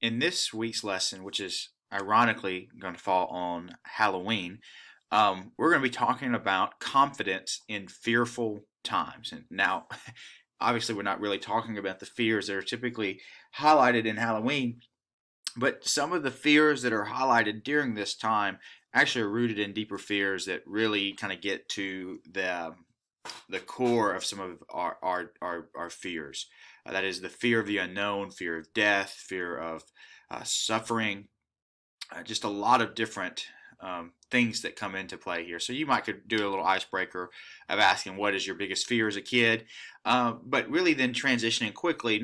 In this week's lesson, which is ironically going to fall on Halloween, we're going to be talking about confidence in fearful times. And now, obviously, we're not really talking about the fears that are typically highlighted in Halloween, but some of the fears that are highlighted during this time actually are rooted in deeper fears that really kind of get to the core of some of our fears. That is the fear of the unknown, fear of death, fear of suffering, just a lot of different things that come into play here. So you might could do a little icebreaker of asking what is your biggest fear as a kid, but really then transitioning quickly,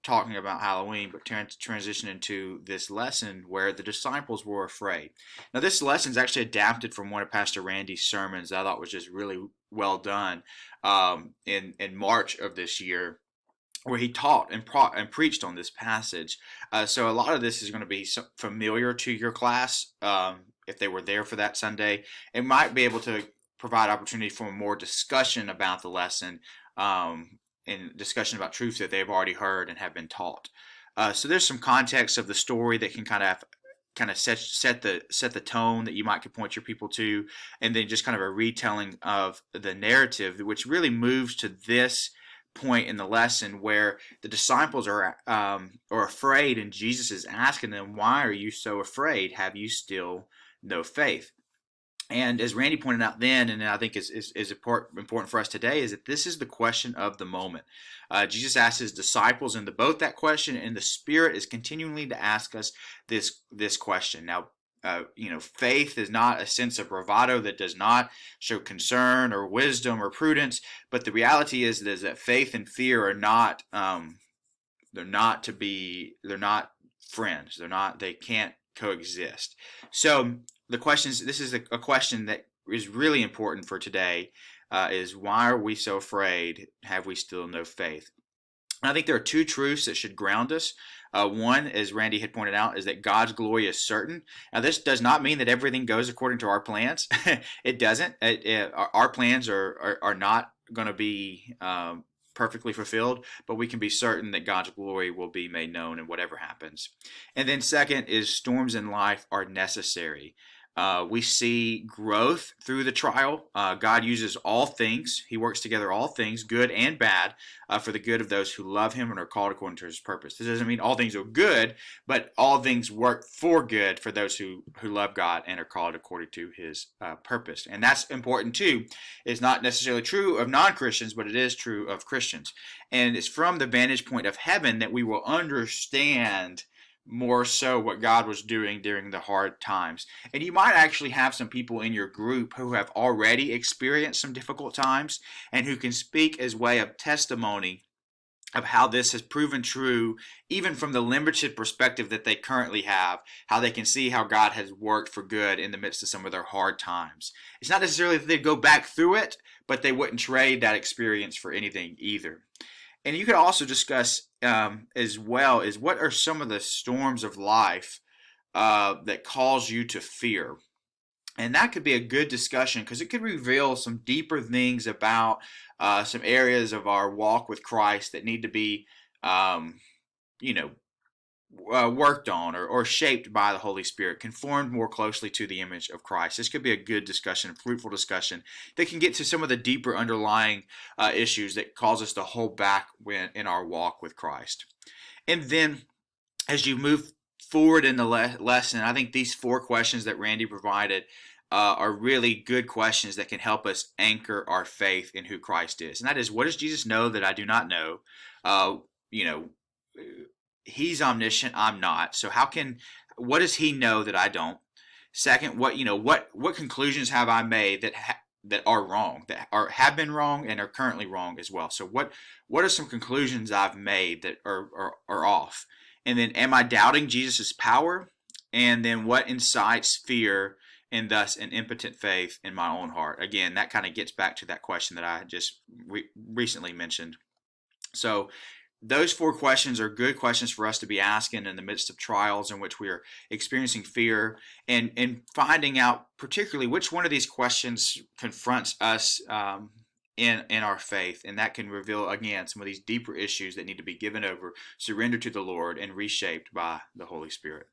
talking about Halloween, but transitioning to this lesson where the disciples were afraid. Now this lesson is actually adapted from one of Pastor Randy's sermons that I thought was just really well done in March of this year, where he taught and preached on this passage. So a lot of this is going to be familiar to your class if they were there for that Sunday. It might be able to provide opportunity for more discussion about the lesson and discussion about truths that they've already heard and have been taught. So there's some context of the story that can kind of set the tone that you might could point your people to, and then just kind of a retelling of the narrative, which really moves to this point in the lesson where the disciples are afraid, and Jesus is asking them, "Why are you so afraid? Have you still no faith?" And as Randy pointed out then, and I think is important for us today, is that this is the question of the moment. Jesus asked his disciples in the boat that question, and the Spirit is continually to ask us this question. Now, faith is not a sense of bravado that does not show concern or wisdom or prudence, but the reality is that faith and fear are not they're not friends. They can't coexist. So this is a question that is really important for today, is why are we so afraid? Have we still no faith? And I think there are two truths that should ground us. One, as Randy had pointed out, is that God's glory is certain. Now, this does not mean that everything goes according to our plans. It doesn't. Our plans are not going to be perfectly fulfilled, but we can be certain that God's glory will be made known in whatever happens. And then second is storms in life are necessary. We see growth through the trial. God uses all things. He works together all things, good and bad, for the good of those who love him and are called according to his purpose. This doesn't mean all things are good, but all things work for good for those who love God and are called according to his purpose. And that's important too. It's not necessarily true of non-Christians, but it is true of Christians. And it's from the vantage point of heaven that we will understand more so what God was doing during the hard times. And you might actually have some people in your group who have already experienced some difficult times and who can speak as way of testimony of how this has proven true, even from the limited perspective that they currently have, how they can see how God has worked for good in the midst of some of their hard times. It's not necessarily that they'd go back through it, but they wouldn't trade that experience for anything either. And you could also discuss as well is what are some of the storms of life that cause you to fear. And that could be a good discussion because it could reveal some deeper things about some areas of our walk with Christ that need to be, um, you know, worked on or shaped by the Holy Spirit, conformed more closely to the image of Christ. This could be a good discussion, fruitful discussion that can get to some of the deeper underlying issues that cause us to hold back in our walk with Christ. And then as you move forward in the lesson, I think these four questions that Randy provided are really good questions that can help us anchor our faith in who Christ is. And that is, what does Jesus know that I do not know? Uh, you know, He's omniscient, I'm not. So what does he know that I don't? Second, what conclusions have I made that are wrong, have been wrong and are currently wrong as well? So what are some conclusions I've made that are off? And then, am I doubting Jesus' power? And then, what incites fear and thus an impotent faith in my own heart? Again, that kind of gets back to that question that I just recently mentioned. So those four questions are good questions for us to be asking in the midst of trials in which we are experiencing fear, and finding out particularly which one of these questions confronts us in our faith, and that can reveal again some of these deeper issues that need to be given over, surrendered to the Lord, and reshaped by the Holy Spirit.